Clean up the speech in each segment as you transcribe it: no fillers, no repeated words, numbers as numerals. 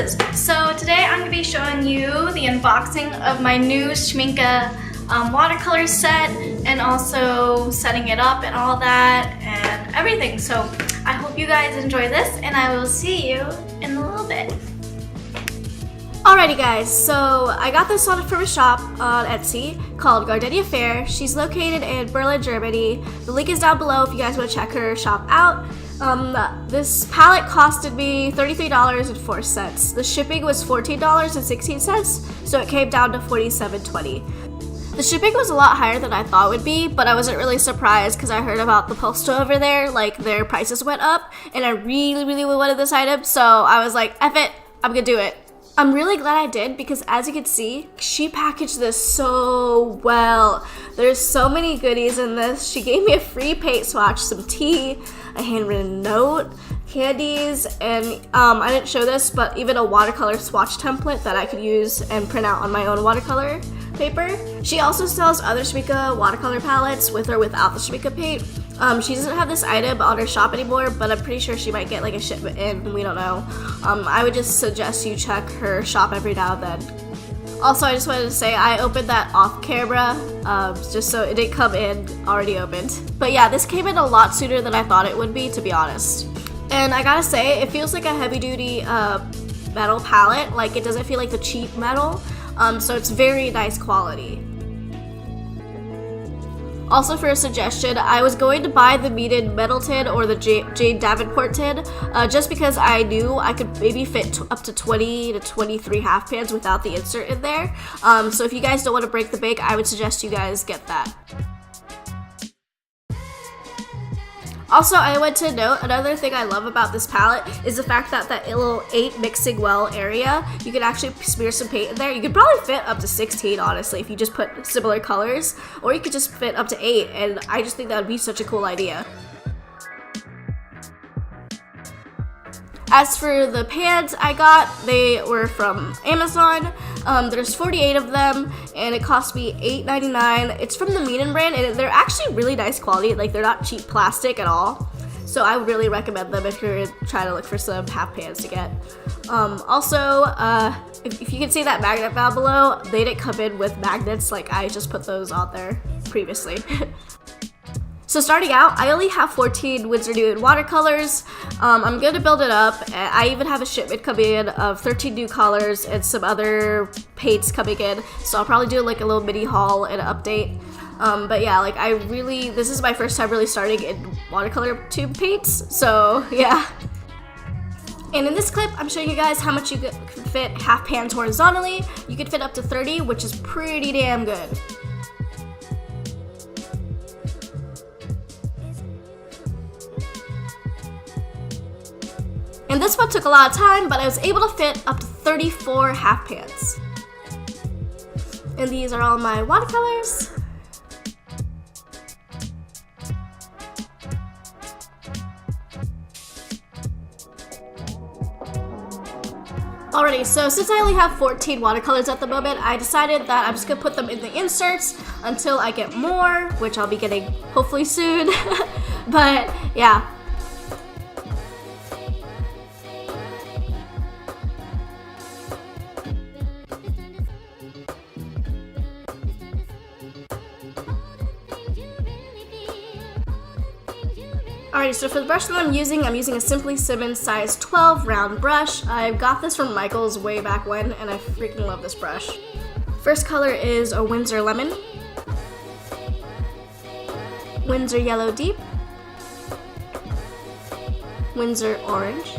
roses. So today I'm going to be showing you the unboxing of my new Schmincke watercolor set, and also setting it up and all that and everything. So I hope you guys enjoy this, and I will see you in a little bit. Alrighty guys, so I got this from a shop on Etsy called GardeniaFair. She's located in Berlin, Germany. The link is down below if you guys want to check her shop out. This palette costed me $33.04. The shipping was $14.16, so it came down to $47.20. The shipping was a lot higher than I thought it would be, but I wasn't really surprised because I heard about the postal over there, like their prices went up, and I really wanted this item, so I was like, F it, I'm gonna do it. I'm really glad I did because, as you can see, she packaged this so well. There's so many goodies in this. She gave me a free paint swatch, some tea, a handwritten note, candies, and I didn't show this, but even a watercolor swatch template that I could use and print out on my own watercolor paper. She also sells other Schmincke watercolor palettes with or without the Schmincke paint. She doesn't have this item on her shop anymore, but I'm pretty sure she might get like a shipment in, we don't know. I would just suggest you check her shop every now and then. Also, I just wanted to say I opened that off camera, just so it didn't come in already opened. But yeah, this came in a lot sooner than I thought it would be, to be honest. And I gotta say, it feels like a heavy duty metal palette. Like, it doesn't feel like the cheap metal, so it's very nice quality. Also, for a suggestion, I was going to buy the Meated Metal tin or the Jade Davenport tin, just because I knew I could maybe fit up to 20 to 23 half pans without the insert in there. So if you guys don't want to break the bank, I would suggest you guys get that. Also, I want to note, another thing I love about this palette is the fact that that little 8 mixing well area, you can actually smear some paint in there. You could probably fit up to 16, honestly, if you just put similar colors, or you could just fit up to 8, and I just think that would be such a cool idea. As for the pans I got, they were from Amazon. There's 48 of them, and it cost me $8.99. It's from the Meated brand, and they're actually really nice quality. Like, they're not cheap plastic at all. So I would really recommend them if you're trying to look for some half pans to get. Also, if you can see that magnet down below, they didn't come in with magnets. Like, I just put those on there previously. So starting out, I only have 14 Winsor Nude watercolors. I'm going to build it up. I even have a shipment coming in of 13 new colors and some other paints coming in. So I'll probably do like a little mini haul and update. But yeah, like this is my first time really starting in watercolor tube paints. So yeah. And in this clip, I'm showing you guys how much you can fit half pans horizontally. You can fit up to 30, which is pretty damn good. And this one took a lot of time, but I was able to fit up to 34 half pans. And these are all my watercolors. Alrighty, so since I only have 14 watercolors at the moment, I decided that I'm just gonna put them in the inserts until I get more, which I'll be getting hopefully soon. But yeah. Alright, so for the brush that I'm using a Simply Simmons size 12 round brush. I got this from Michael's way back when, and I freaking love this brush. First color is a Winsor Lemon, Winsor Yellow Deep, Winsor Orange,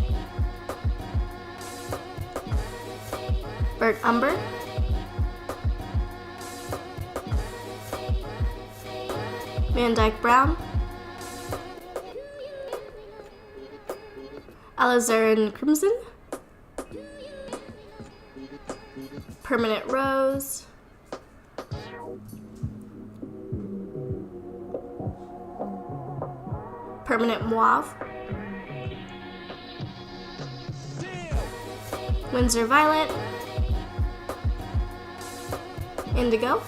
Burnt Umber, Vandyke Brown, Alizarin Crimson, Permanent Rose, Permanent Muave, Winsor Violet, Indigo,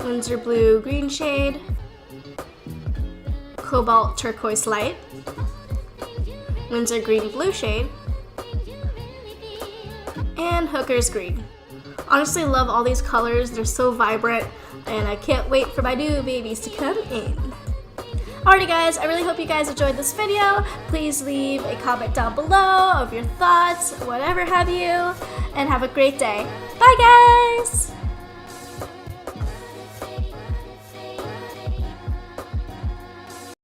Winsor Blue Green Shade, Cobalt Turquoise Light, Winsor Green Blue shade, and Hooker's Green. Honestly, love all these colors. They're so vibrant, and I can't wait for my new babies to come in. Alrighty guys, I really hope you guys enjoyed this video. Please leave a comment down below of your thoughts, whatever have you, and have a great day. Bye guys!